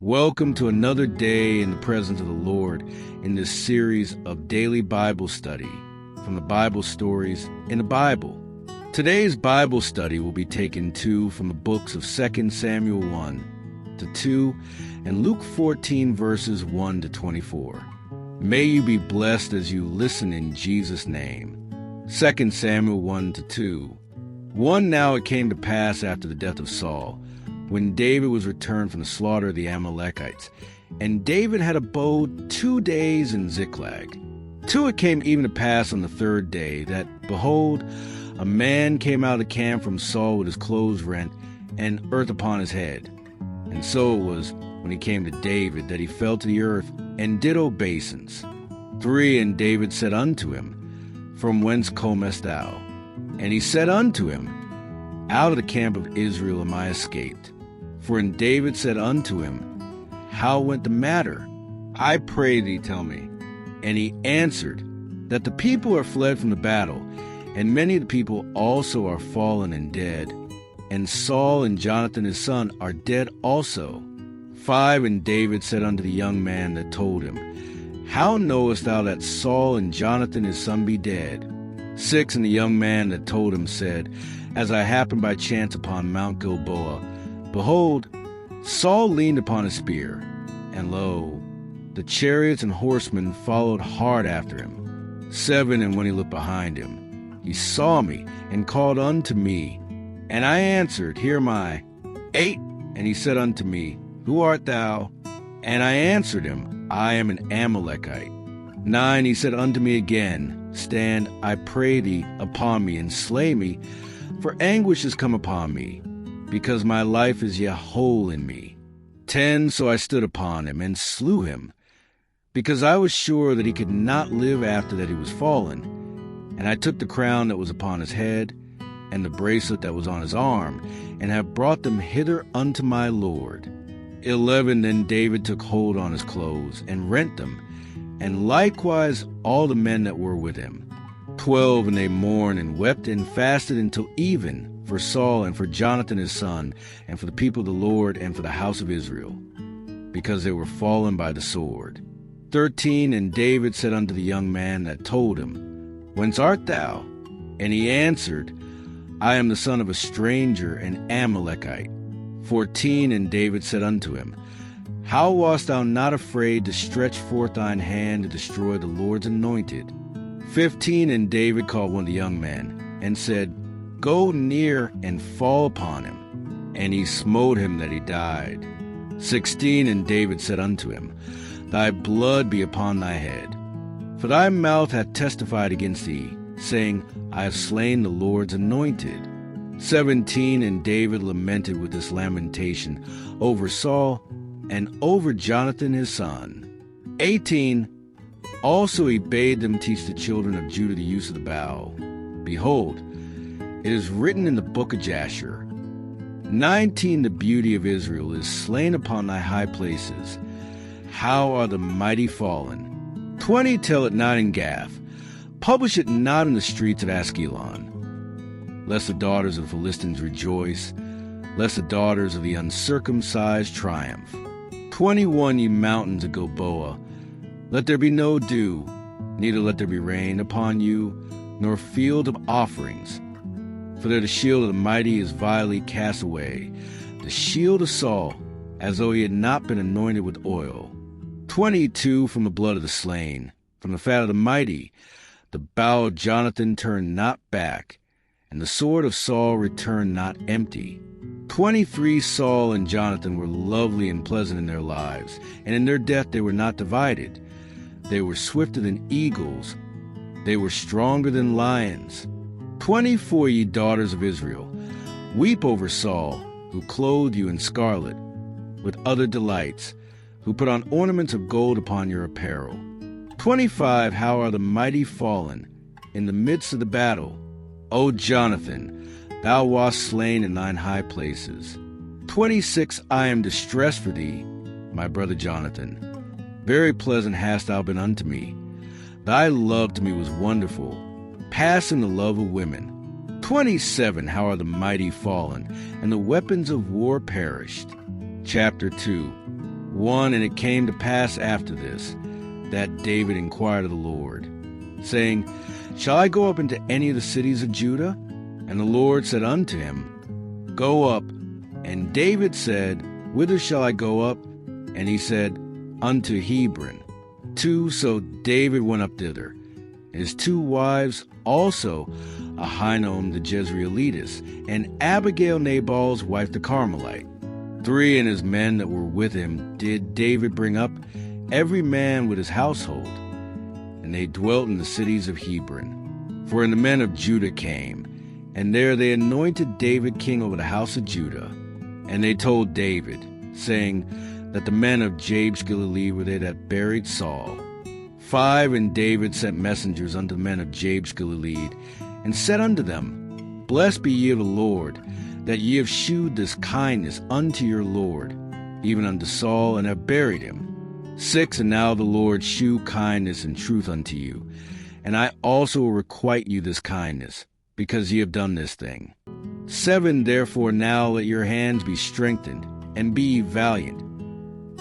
Welcome to another day in the presence of the Lord in this series of daily Bible study from the Bible stories in the Bible. Today's Bible study will be taken from the books of 2 Samuel 1 to 2 and Luke 14 verses 1 to 24. May you be blessed as you listen in Jesus' name. 2 Samuel 1 to 2. 1 Now it came to pass after the death of Saul, when David was returned from the slaughter of the Amalekites, and David had abode 2 days in Ziklag. 2 It came even to pass on the third day, that, behold, a man came out of the camp from Saul with his clothes rent, and earth upon his head. And so it was, when he came to David, that he fell to the earth, and did obeisance. 3 And David said unto him, From whence comest thou? And he said unto him, Out of the camp of Israel am I escaped. For and David said unto him, How went the matter? I pray thee, tell me. And he answered, That the people are fled from the battle, and many of the people also are fallen and dead. And Saul and Jonathan his son are dead also. 5 And David said unto the young man that told him, How knowest thou that Saul and Jonathan his son be dead? 6 And the young man that told him said, As I happened by chance upon Mount Gilboa, behold, Saul leaned upon a spear, and lo, the chariots and horsemen followed hard after him. 7 And when he looked behind him, he saw me, and called unto me. And I answered, Here am I. 8 And he said unto me, Who art thou? And I answered him, I am an Amalekite. 9 He said unto me again, Stand, I pray thee, upon me, and slay me, for anguish is come upon me, because my life is yet whole in me. 10 So I stood upon him, and slew him, because I was sure that he could not live after that he was fallen. And I took the crown that was upon his head, and the bracelet that was on his arm, and have brought them hither unto my Lord. 11 Then David took hold on his clothes, and rent them, and likewise all the men that were with him. 12 And they mourned and wept and fasted until even, for Saul and for Jonathan his son, and for the people of the Lord, and for the house of Israel, because they were fallen by the sword. 13 And David said unto the young man that told him, Whence art thou? And he answered, I am the son of a stranger, an Amalekite. 14 And David said unto him, How wast thou not afraid to stretch forth thine hand to destroy the Lord's anointed? 15 And David called one of the young men, and said, Go near and fall upon him. And he smote him that he died. 16 And David said unto him, Thy blood be upon thy head. For thy mouth hath testified against thee, saying, I have slain the Lord's anointed. 17 And David lamented with this lamentation over Saul and over Jonathan his son. 18 Also he bade them teach the children of Judah the use of the bow. Behold, it is written in the book of Jasher, 19 The beauty of Israel is slain upon thy high places. How are the mighty fallen? 20 Tell it not in Gath. Publish it not in the streets of Askelon. Lest the daughters of the Philistines rejoice, lest the daughters of the uncircumcised triumph. 21 Ye mountains of Gilboa, let there be no dew, neither let there be rain upon you, nor field of offerings. For there the shield of the mighty is vilely cast away, the shield of Saul, as though he had not been anointed with oil. 22 From the blood of the slain, from the fat of the mighty, the bow of Jonathan turned not back, and the sword of Saul returned not empty. 23 Saul and Jonathan were lovely and pleasant in their lives, and in their death they were not divided. They were swifter than eagles, they were stronger than lions. 24 Ye daughters of Israel, weep over Saul, who clothed you in scarlet, with other delights, who put on ornaments of gold upon your apparel. 25 How are the mighty fallen in the midst of the battle? O Jonathan, thou wast slain in thine high places. 26 I am distressed for thee, my brother Jonathan. Very pleasant hast thou been unto me. Thy love to me was wonderful, passing the love of women. 27 How are the mighty fallen, and the weapons of war perished. Chapter 2 1. And it came to pass after this, that David inquired of the Lord, saying, Shall I go up into any of the cities of Judah? And the Lord said unto him, Go up. And David said, Whither shall I go up? And he said, Unto Hebron. 2. So David went up thither, his 2 wives also, Ahinoam the Jezreelitess, and Abigail Nabal's wife the Carmelite. 3. And his men that were with him did David bring up, every man with his household. And they dwelt in the cities of Hebron. For the men of Judah came, and there they anointed David king over the house of Judah. And they told David, saying, that the men of Jabesh Gilead were they that buried Saul. 5. And David sent messengers unto the men of Jabesh Gilead, and said unto them, Blessed be ye of the Lord, that ye have shewed this kindness unto your Lord, even unto Saul, and have buried him. 6. And now the Lord shew kindness and truth unto you, and I also will requite you this kindness, because ye have done this thing. 7. Therefore now let your hands be strengthened, and be ye valiant.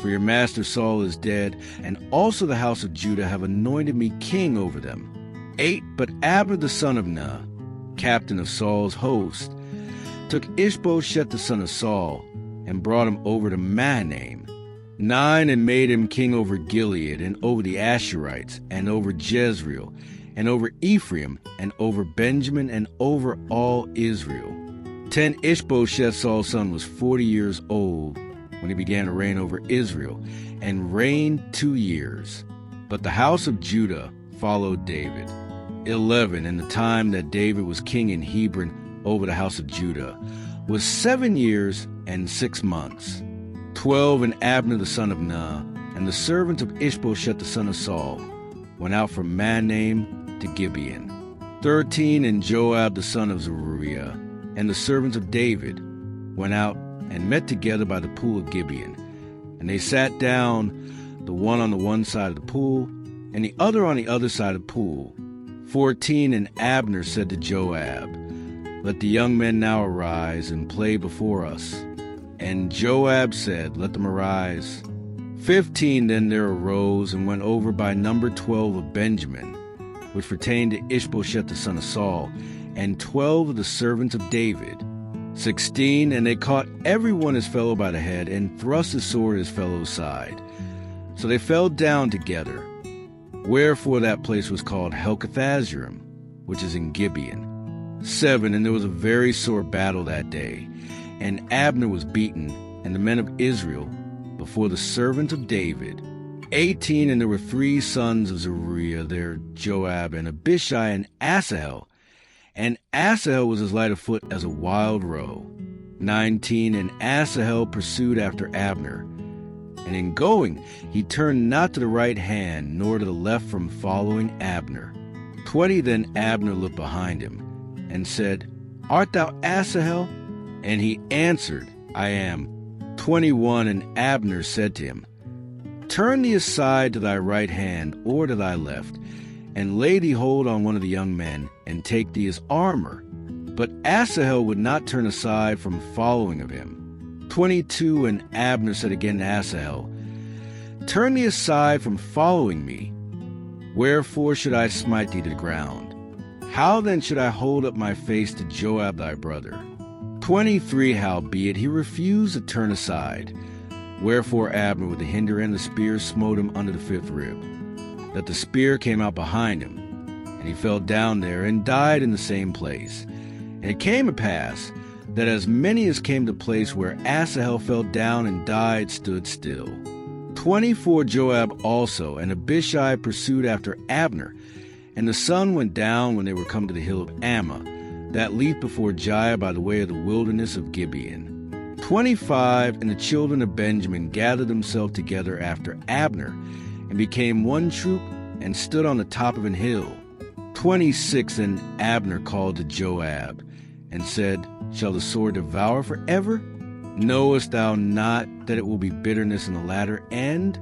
For your master Saul is dead, and also the house of Judah have anointed me king over them. 8. But Abner the son of Ner, captain of Saul's host, took Ishbosheth the son of Saul, and brought him over to Mahanaim. 9. And made him king over Gilead, and over the Asherites, and over Jezreel, and over Ephraim, and over Benjamin, and over all Israel. 10. Ishbosheth Saul's son was 40 years old when he began to reign over Israel, and reigned 2 years. But the house of Judah followed David. 11. And the time that David was king in Hebron over the house of Judah was 7 years and 6 months. 12. And Abner the son of Ner, and the servants of Ishbosheth the son of Saul, went out from Mahanaim to Gibeon. 13. And Joab the son of Zeruiah, and the servants of David, went out and met together by the pool of Gibeon. And they sat down, the one on the one side of the pool, and the other on the other side of the pool. 14. And Abner said to Joab, Let the young men now arise and play before us. And Joab said, Let them arise. 15. Then there arose and went over by number 12 of Benjamin, which pertained to Ishbosheth the son of Saul, and 12 of the servants of David. 16. And they caught every one his fellow by the head, and thrust the sword at his fellow's side. So they fell down together. Wherefore that place was called Helkathazrim, which is in Gibeon. 7. And there was a very sore battle that day, and Abner was beaten, and the men of Israel, before the servants of David. 18. And there were 3 sons of Zeruiah there, Joab, and Abishai, and Asahel. And Asahel was as light of foot as a wild roe. 19. And Asahel pursued after Abner. And in going, he turned not to the right hand, nor to the left from following Abner. 20. Then Abner looked behind him, and said, Art thou Asahel? And he answered, I am. 21. And Abner said to him, Turn thee aside to thy right hand, or to thy left, and lay thee hold on one of the young men, and take thee his armor. But Asahel would not turn aside from following of him. 22. And Abner said again to Asahel, Turn thee aside from following me. Wherefore should I smite thee to the ground? How then should I hold up my face to Joab thy brother? 23. Howbeit he refused to turn aside. Wherefore Abner with the hinder end of the spear smote him under the 5th rib, that the spear came out behind him, and he fell down there and died in the same place. And it came to pass that as many as came to the place where Asahel fell down and died stood still. 24. Joab also and Abishai pursued after Abner, and the sun went down when they were come to the hill of Ammah, that leaped before Giah by the way of the wilderness of Gibeon. 25. And the children of Benjamin gathered themselves together after Abner, and became one troop, and stood on the top of an hill. 26. And Abner called to Joab, and said, Shall the sword devour forever? Knowest thou not that it will be bitterness in the latter end?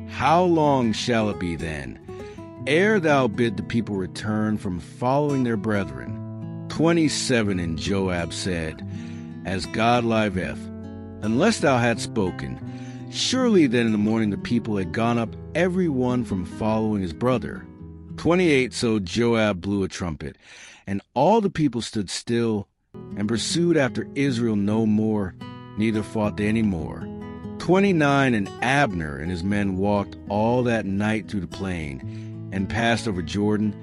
How long shall it be then, ere thou bid the people return from following their brethren? 27. And Joab said, As God liveth, unless thou hadst spoken, Surely then in the morning the people had gone up, every one from following his brother. 28. So Joab blew a trumpet, and all the people stood still, and pursued after Israel no more, neither fought they any more. 29. And Abner and his men walked all that night through the plain, and passed over Jordan,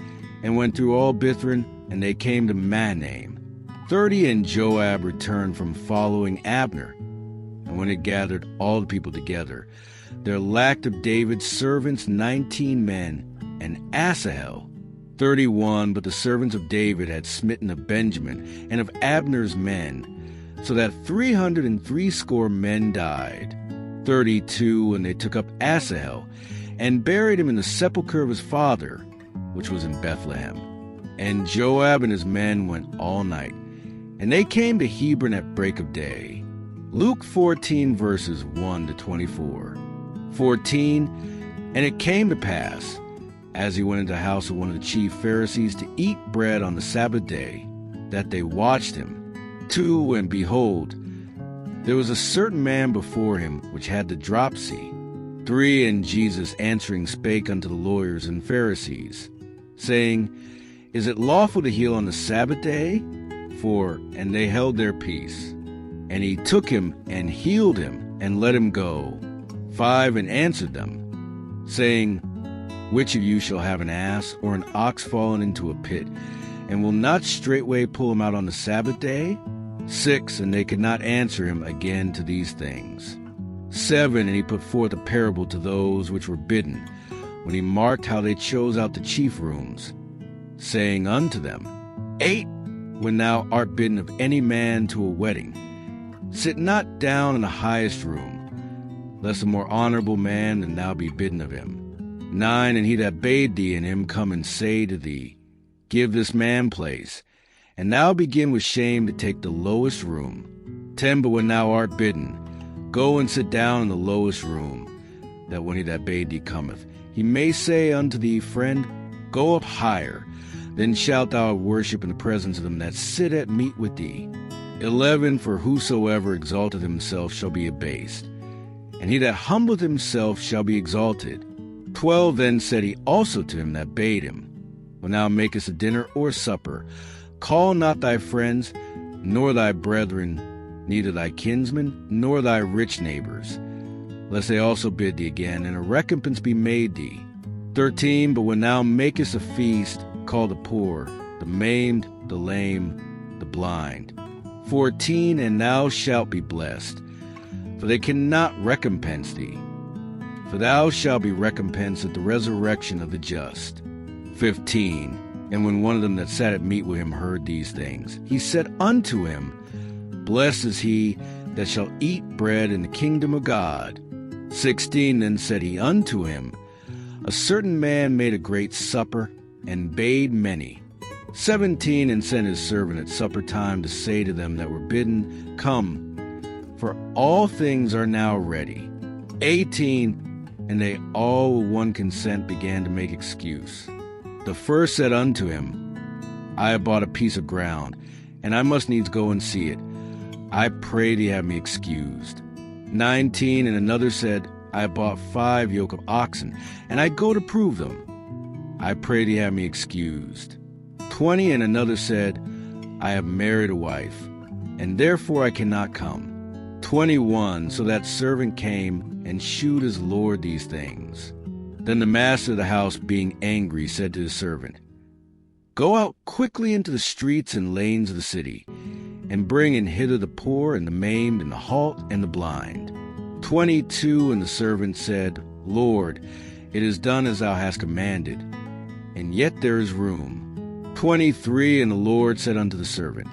and went through all Bithron, and they came to Mahanaim. 30. And Joab returned from following Abner. And when it gathered all the people together, there lacked of David's servants 19 men, and Asahel 31. But the servants of David had smitten of Benjamin and of Abner's men, so that 360 men died. 32. And they took up Asahel, and buried him in the sepulchre of his father, which was in Bethlehem. And Joab and his men went all night, and they came to Hebron at break of day. Luke 14, verses 1 to 24. 14. And it came to pass, as he went into the house of one of the chief Pharisees to eat bread on the Sabbath day, that they watched him. 2. And behold, there was a certain man before him which had the dropsy. 3. And Jesus answering spake unto the lawyers and Pharisees, saying, Is it lawful to heal on the Sabbath day? And they held their peace. And he took him and healed him, and let him go. 5. And answered them, saying, Which of you shall have an ass or an ox fallen into a pit, and will not straightway pull him out on the Sabbath day? 6. And they could not answer him again to these things. 7. And he put forth a parable to those which were bidden, when he marked how they chose out the chief rooms, saying unto them, 8. When thou art bidden of any man to a wedding, sit not down in the highest room, lest a more honorable man than thou be bidden of him. 9. And he that bade thee and him come and say to thee, Give this man place, and thou begin with shame to take the lowest room. 10. But when thou art bidden, go and sit down in the lowest room, that when he that bade thee cometh, he may say unto thee, Friend, go up higher. Then shalt thou worship in the presence of them that sit at meat with thee. 11. For whosoever exalteth himself shall be abased, and he that humbleth himself shall be exalted. 12. Then said he also to him that bade him, When thou makest a dinner or supper, call not thy friends, nor thy brethren, neither thy kinsmen, nor thy rich neighbors, lest they also bid thee again, and a recompense be made thee. 13. But when thou makest a feast, call the poor, the maimed, the lame, the blind. 14. And thou shalt be blessed, for they cannot recompense thee, for thou shalt be recompensed at the resurrection of the just. 15. And when one of them that sat at meat with him heard these things, he said unto him, Blessed is he that shall eat bread in the kingdom of God. 16. Then said he unto him, A certain man made a great supper, and bade many. 17. And sent his servant at supper time to say to them that were bidden, Come, for all things are now ready. 18. And they all with one consent began to make excuse. The first said unto him, I have bought a piece of ground, and I must needs go and see it. I pray thee have me excused. 19. And another said, I have bought 5 yoke of oxen, and I go to prove them. I pray thee have me excused. 20. And another said, I have married a wife, and therefore I cannot come. 21. So that servant came and shewed his lord these things. Then the master of the house, being angry, said to his servant, Go out quickly into the streets and lanes of the city, and bring in hither the poor, and the maimed, and the halt, and the blind. 22. And the servant said, Lord, it is done as thou hast commanded, and yet there is room. 23. And the Lord said unto the servant,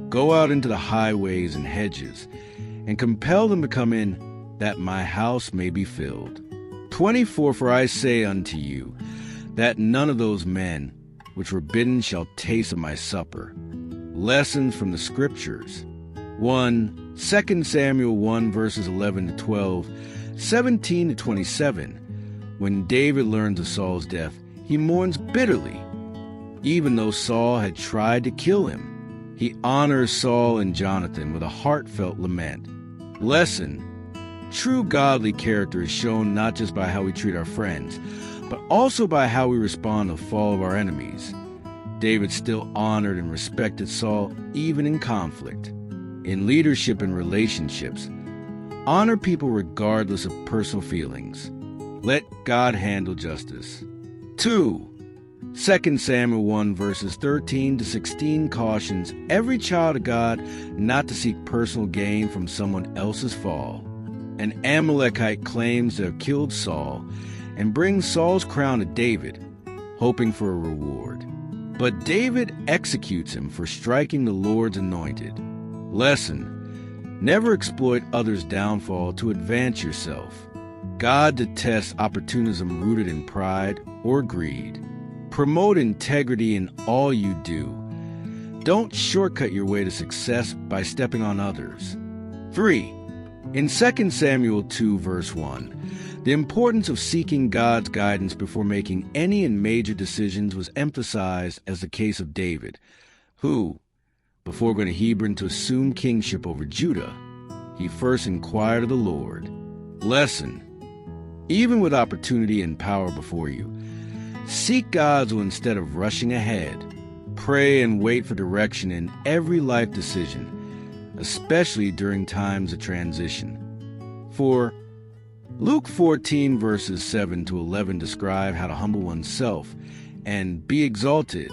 Go out into the highways and hedges, and compel them to come in, that my house may be filled. 24. For I say unto you, that none of those men which were bidden shall taste of my supper. Lessons from the Scriptures. 1. 2 Samuel 1, verses 11 to 12, 17 to 27. When David learns of Saul's death, he mourns bitterly. Even though Saul had tried to kill him, he honors Saul and Jonathan with a heartfelt lament. Lesson: True godly character is shown not just by how we treat our friends, but also by how we respond to the fall of our enemies. David still honored and respected Saul even in conflict. In leadership and relationships, honor people regardless of personal feelings. Let God handle justice. 2. 2 Samuel 1 verses 13 to 16 cautions every child of God not to seek personal gain from someone else's fall. An Amalekite claims to have killed Saul and brings Saul's crown to David, hoping for a reward. But David executes him for striking the Lord's anointed. Lesson: never exploit others' downfall to advance yourself. God detests opportunism rooted in pride or greed. Promote integrity in all you do. Don't shortcut your way to success by stepping on others. 3. In 2 Samuel 2 verse 1, the importance of seeking God's guidance before making any and major decisions was emphasized as the case of David, who, before going to Hebron to assume kingship over Judah, he first inquired of the Lord. Lesson: even with opportunity and power before you, seek God's will instead of rushing ahead. Pray and wait for direction in every life decision, especially during times of transition. 4. Luke 14 verses 7 to 11 describe how to humble oneself and be exalted.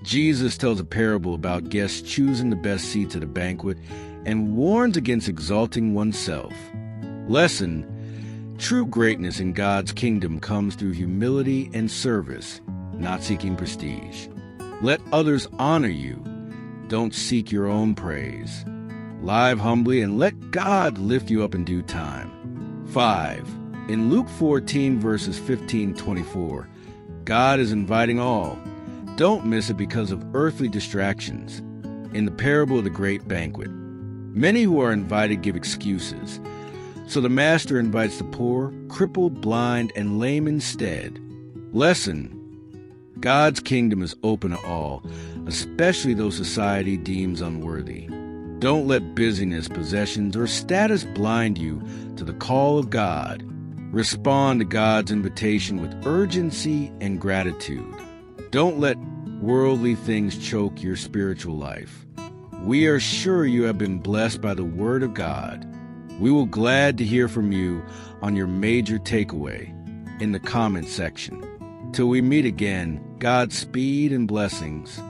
Jesus tells a parable about guests choosing the best seats at a banquet and warns against exalting oneself. Lesson: true greatness in God's kingdom comes through humility and service, not seeking prestige. Let others honor you. Don't seek your own praise. Live humbly and let God lift you up in due time. 5. In Luke 14 verses 15-24, God is inviting all. Don't miss it because of earthly distractions. In the parable of the great banquet, many who are invited give excuses. So the master invites the poor, crippled, blind, and lame instead. Lesson: God's kingdom is open to all, especially those society deems unworthy. Don't let busyness, possessions, or status blind you to the call of God. Respond to God's invitation with urgency and gratitude. Don't let worldly things choke your spiritual life. We are sure you have been blessed by the Word of God. We will glad to hear from you on your major takeaway in the comment section. Till we meet again, Godspeed and blessings.